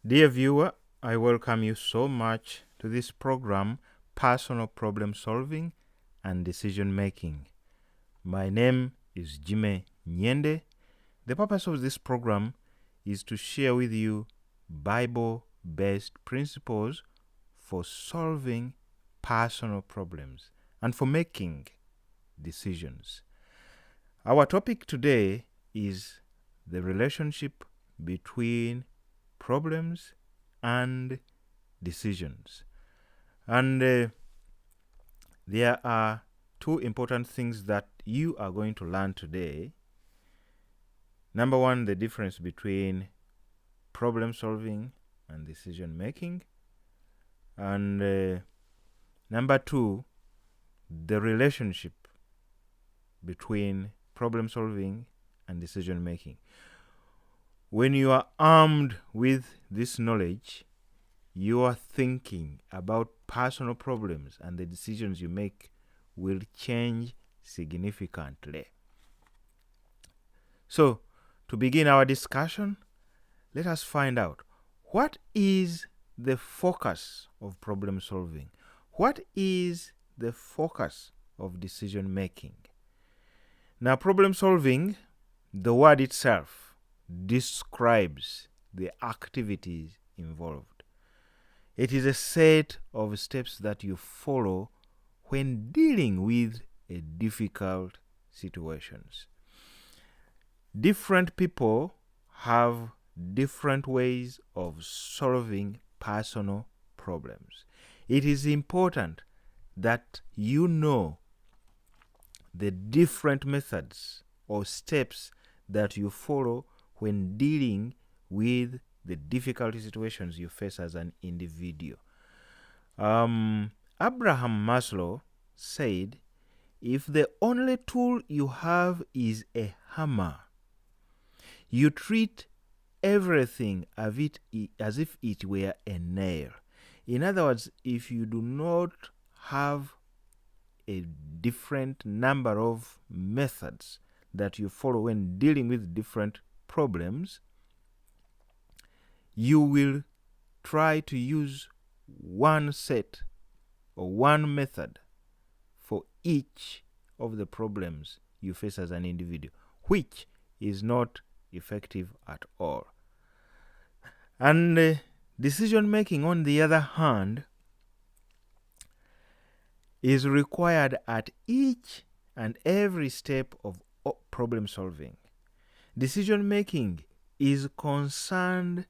Dear viewer, I welcome you so much to this program, Personal Problem Solving and Decision Making. My name is Jime Nyende. The purpose of this program is to share with you Bible-based principles for solving personal problems and for making decisions. Our topic today is the relationship between problems and decisions. And there are two important things that you are going to learn today. Number one, the difference between problem solving and decision making. And number two, the relationship between problem solving and decision making. When you are armed with this knowledge, your thinking about personal problems and the decisions you make will change significantly. So, to begin our discussion, let us find out what is the focus of problem solving? What is the focus of decision making? Now, problem solving, the word itself, describes the activities involved. It is a set of steps that you follow when dealing with a difficult situations. Different people have different ways of solving personal problems. It is important that you know the different methods or steps that you follow when dealing with the difficult situations you face as an individual. Abraham Maslow said, if the only tool you have is a hammer, you treat everything as if it were a nail. In other words, if you do not have a different number of methods that you follow when dealing with different problems, you will try to use one set or one method for each of the problems you face as an individual, which is not effective at all. And decision making, on the other hand, is required at each and every step of problem solving. Decision making is concerned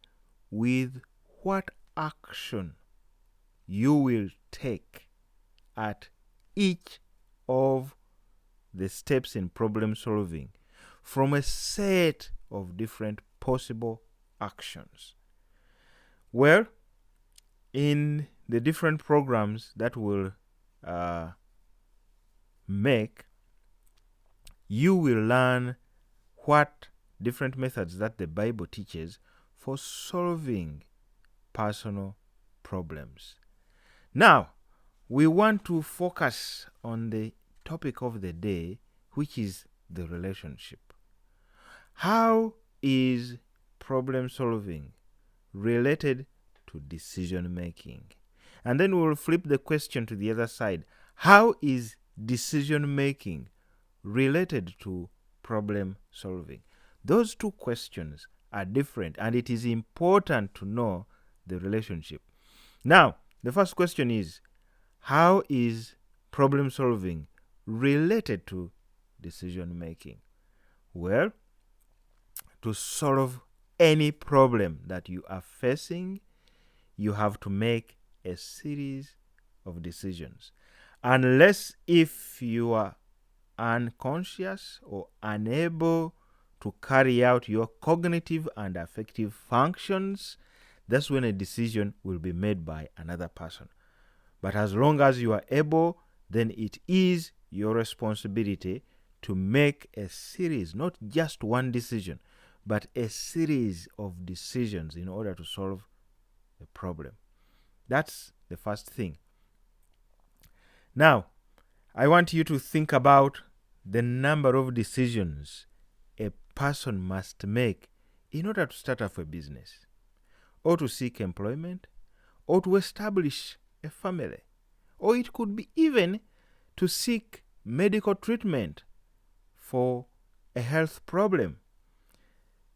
with what action you will take at each of the steps in problem solving from a set of different possible actions. Well, in the different programs that we'll make, you will learn what different methods that the Bible teaches for solving personal problems. Now, we want to focus on the topic of the day, which is the relationship. How is problem solving related to decision making? And then we'll flip the question to the other side. How is decision making related to problem solving? Those two questions are different, and it is important to know the relationship. Now, the first question is, how is problem solving related to decision making? Well, to solve any problem that you are facing, you have to make a series of decisions. Unless if you are unconscious or unable to carry out your cognitive and affective functions, that's when a decision will be made by another person. But as long as you are able, then it is your responsibility to make a series, not just one decision, but a series of decisions in order to solve the problem. That's the first thing. Now, I want you to think about the number of decisions a person must make in order to start off a business, or to seek employment, or to establish a family, or it could be even to seek medical treatment for a health problem.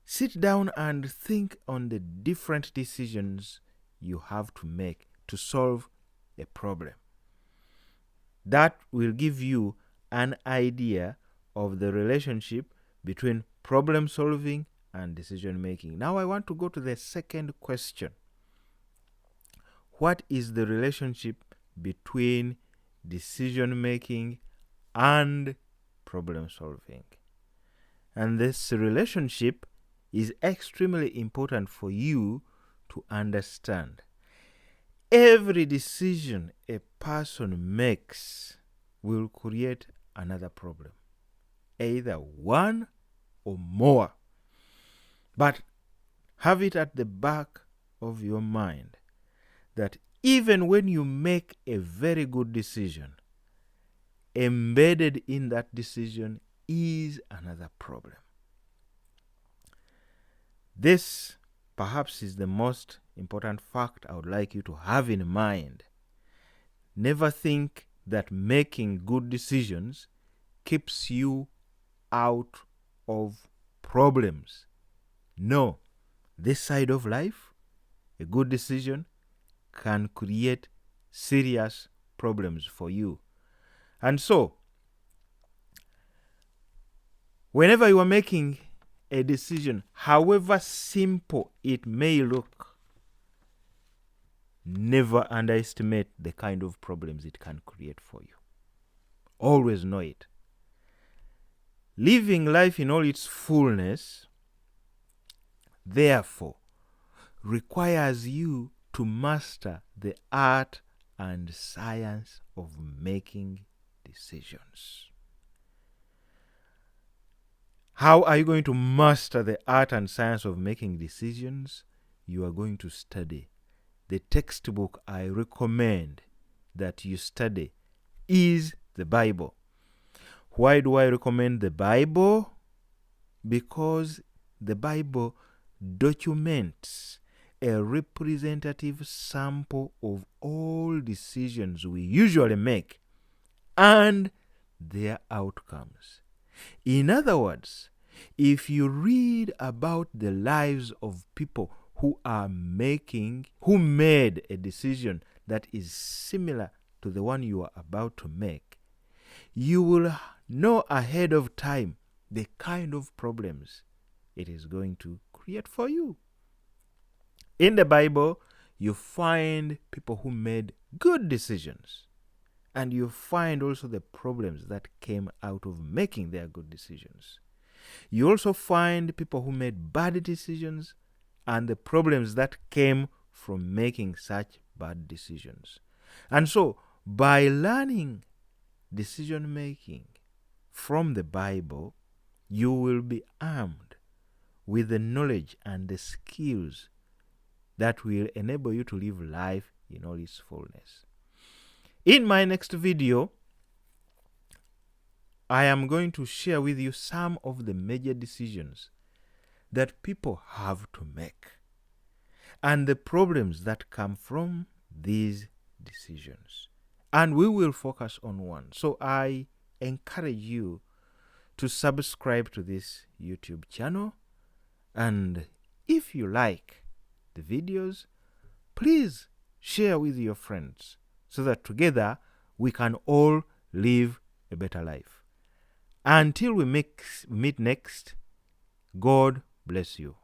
Sit down and think on the different decisions you have to make to solve a problem. That will give you an idea of the relationship between problem solving and decision making. Now I want to go to the second question. What is the relationship between decision making and problem solving? And this relationship is extremely important for you to understand. Every decision a person makes will create another problem, either one or more. But have it at the back of your mind that even when you make a very good decision, embedded in that decision is another problem. This perhaps is the most important fact I would like you to have in mind. Never think that making good decisions keeps you out of problems. No, this side of life, a good decision can create serious problems for you. And so, whenever you are making a decision, however simple it may look, never underestimate the kind of problems it can create for you. Always know it. Living life in all its fullness, therefore, requires you to master the art and science of making decisions. How are you going to master the art and science of making decisions? You are going to study. The textbook I recommend that you study is the Bible. Why do I recommend the Bible? Because the Bible documents a representative sample of all decisions we usually make and their outcomes. In other words, if you read about the lives of people who made a decision that is similar to the one you are about to make, you will know ahead of time the kind of problems it is going to create for you. In the Bible, you find people who made good decisions, and you find also the problems that came out of making their good decisions. You also find people who made bad decisions and the problems that came from making such bad decisions. And so, by learning decision making from the Bible, you will be armed with the knowledge and the skills that will enable you to live life in all its fullness. In my next video, I am going to share with you some of the major decisions that people have to make and the problems that come from these decisions. And we will focus on one. So I encourage you to subscribe to this YouTube channel. And if you like the videos, please share with your friends so that together we can all live a better life. Until we meet next, God bless you.